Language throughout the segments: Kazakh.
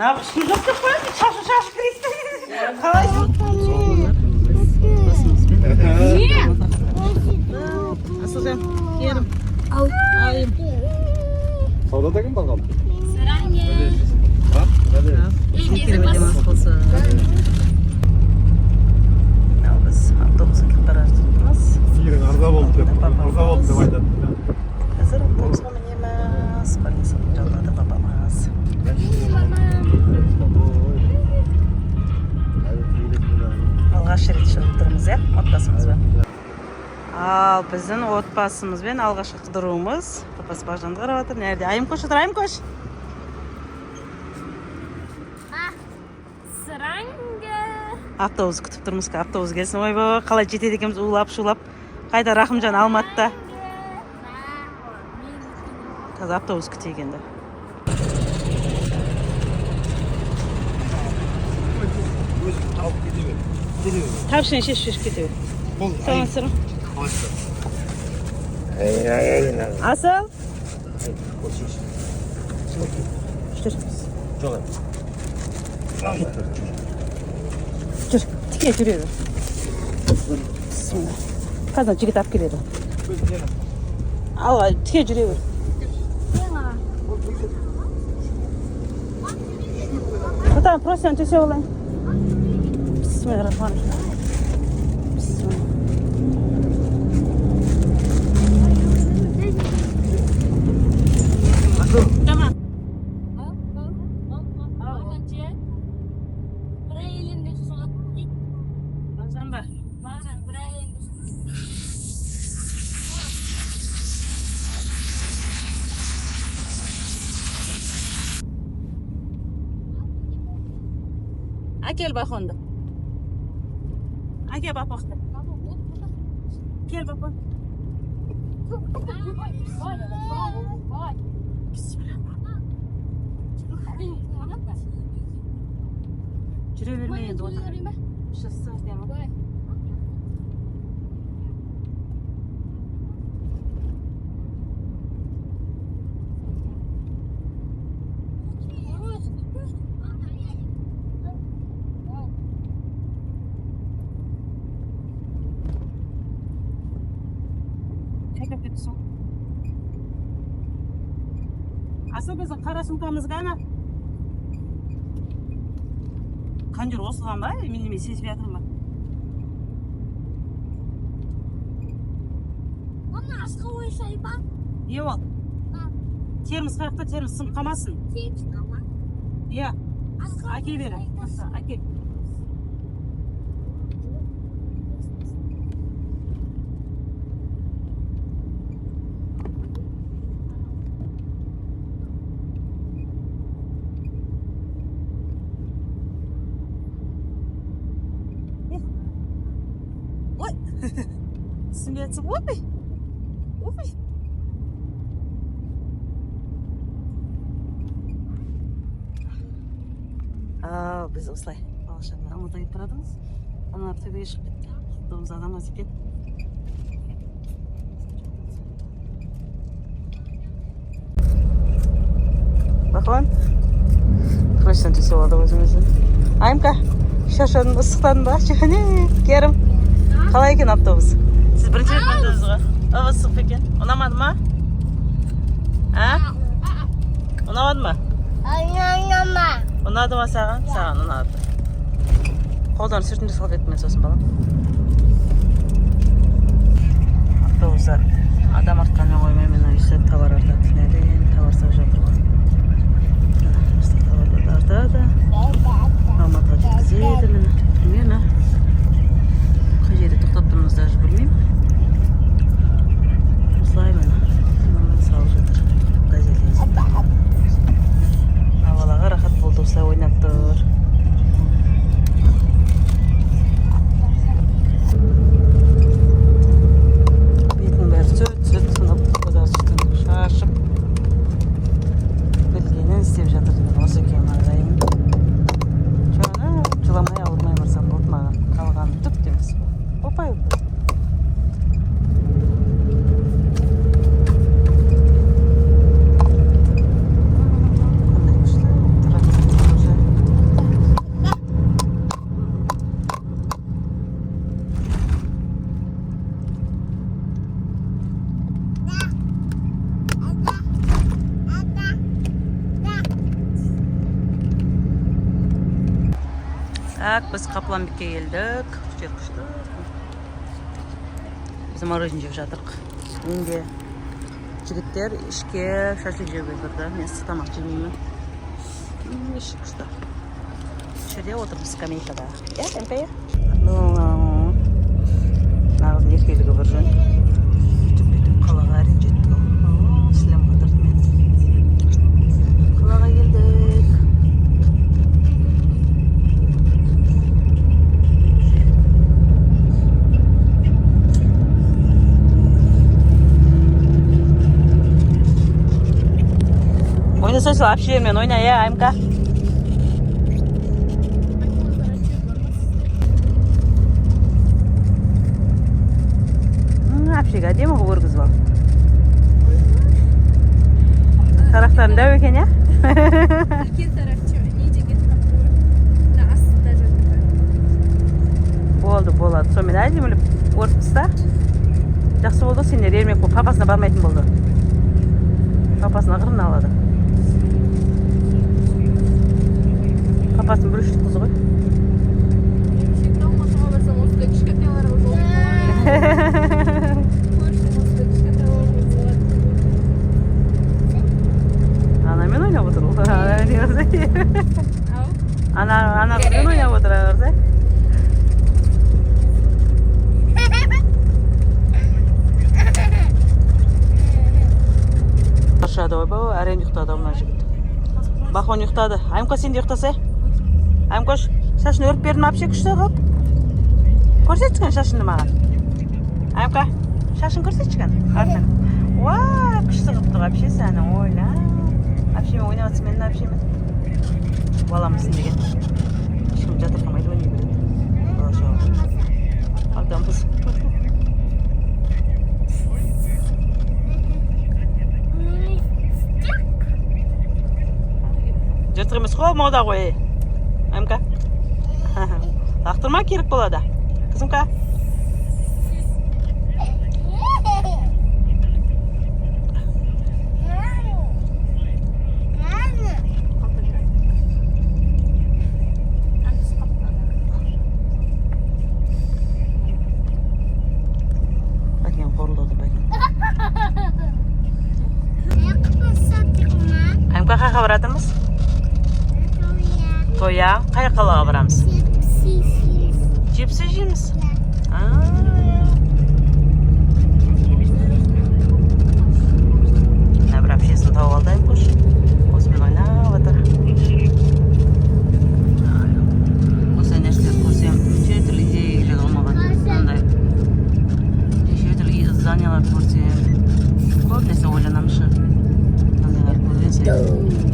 Ne yapıyorsun? Yok yok böyle şaşı Kristi. Kalaysın. Niye? Asılcan yerim. Alayım. Savda kim bakalım? Sarange. Ha? Hadi. Biz avtobusga kirib boramiz. Sigirin arda oldu deb. Arda oldu deb aytadi. Hozir avtobusga minamiz. Больница joyladi babamiz. Alğaş rет шығып ya, отбасымызбен. Al біздің отбасымызбен алғашқы қыдыруымыз. Папасы Бағжанды қарап жатыр. Nerede? Ayım koş, ayım koş. Sarange. Автобус күтіп тұрмыз, автобус келсін. Ойбай, қалай жетеді екенбіз улап, шулап. Қайда Рахымжан Алматыда. Қазір автобус күтейік енді. Тапшын шешіп кете бер. Саған сырым. Асыл? Жүр. Жүр, тіке жүре бер. Қазір жігіт алып келеді. Ал, тіке жүре бер. Потом просто төсе олайын. Bismillahirrahmanirrahim. Tamam. Gel bak onda. Gel bak bak. Gel bak bak. Жүре берме енді отыр. Шықса демі. Asıl bizim kara suмкамыз ғана. Қанжыр осыған ба? Мен сезіп жатырмын ба? Мама, асқа ойшай ба? Не ол? Термос қаяқта, термос сынып қалмасын. Термос қама? Иә. Әкел бері. Әкел. Смеется. Опи. Опи. Biz осылай балашаны амылдайып барадыңыз. Аналар төбеге шығып кетті. Домыз адам аз екен. Бақылан. Құрашдан төсеп алды өзіміздің. Айымка, шашадың ыстықтадың ба? Керім. Қалай екен автобус? Siz birinci rет bindiniz mi? Hava sık peki. Unamadı mı? Ha? Unamadı mı? Unadı mı sağın? Sağın unadı. Қолдан sürtünce салып etmez olsun balam. Avtobusa adam artqanмен қоймай мен өйсі товар артады. Нәден товар сау жатыр ғой. Товарларды артады. Алматыға жеткізеді мені. Білмеймін. Қай жерде тоқтап тұрмыз даже білмеймін. Осылай мені. Салып жатыр. Газелден. Авалаға рахат болды, осылай ойнап тұр. Бетінің бәрі сөт сынып, көзі сүттің шашып. Так, біз Қапланбекке келдік. Жер күшті. Біз мороженое жеп жатырық. Менде жігіттер ішке шашлик жеуге кірді. Мен ыстық тамақ жемеймін. Ішік күшті. Жерде отырмыз скамейкада. Иә, тәмпе? Нағыз еркелігі бір жөн. Бүйтіп қалаға әрең жеттік. Сілем қатырды мен. Қалаға келдік. Ойнасайсың, әпшелермен ойна, иә, Аймка? Әпшеге әдемі ғып өргізіп ал. Тарақтарын дәу екен, иә? Үлкен тарақшы, неде кетіп қапты. Астында жатыр. Болды, болады. Сонымен әдеміліп өртпіс та. Жақсы болды, сендер ермек болып, папасына бармайтын болды. Папасына қырын алады. Папасын бүріштік қызы ғой. Шекті алмасыға барсам, осында кішкентайларға жолын болады. Көршім осында кішкентайларға болады. Анамен ойнап отыр ол. Ау? Ана қызбен ойнап отыр ағырзай. Шады ойбау, әрен ұйықтады мұна жігіт. Бақуан ұйықтады. Аймқа сен де ұйықтасай. Аймқош, шашын өріп бердің апше күшті қылып. Көрсетшіген шашынды маған. Аймқа, шашын көрсетшіген. Артын. Уа, күшті қыпты апше сәні. Ойла. Апшемен ойнаватсы менің апшемен. Баламысың деген. Ешкім жатыр қамайды ойнай береді. Бала шауы. Алтанбыз. Жыртық емес қой, мода ғой. Аймка? Лақтырма керек болады. Қызымка? Бәкен қорылды бәкен. Аймка қайқа баратырмыз? Тоя, қай қалаға барамыз? Чипсы жейміз? Бір әпшесін тауып алдайым қош. Осымен ойнап отыр. Осылай нәрселер көрсем, неше түрлі идея қалмаған. Мынандай неше түрлі зданиялар көрсем, көп нәрсе ойланамшы. Мынандайлар көрген сайын.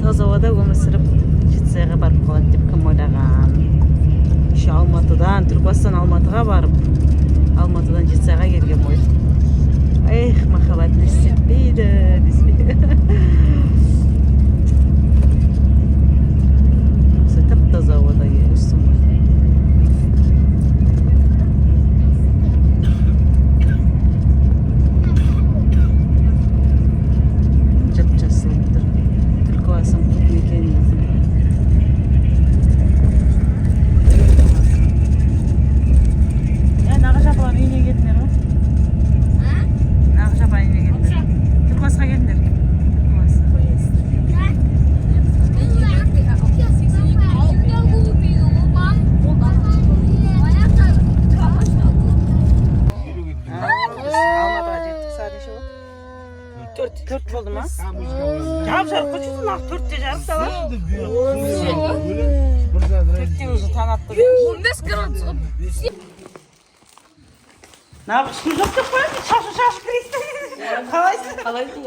Tozovada өмір сүріп Жетісайға барып қалады деп кім ойлаған. Еще Алматыдан, Түркістан Алматыға барып, Алматыдан Жетісайға келген ғой. Эх, махаббат не істетпейді, деспейді. Осы тап-таза ауада өстім ғой. Жап-жасыл тұр. Түлкібастың құт мекені. Нағыз апалар үйіне кетіңдер ғой. Нағыз апа үйіне кетіңдер. Түлкібасқа кетіңдер. Алматыға жеттік, сағат неше болды? Төрт болды ма? Жарып қойсын, ақ төртте жарып сала. Төртте уже таң атты. 15 градус. Нағып ешкім жоқ деп қояды, шашу кірейсің. Қалайсың? Қалайсың?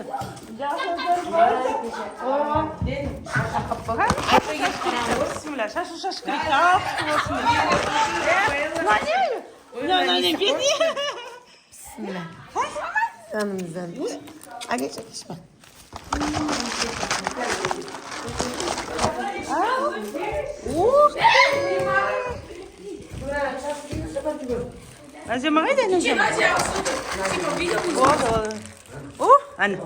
Бісміллә, шашу кірейсің. Мынаны бетіне. Canımızdan. Geç. Назема қайда? Назема. О, әне.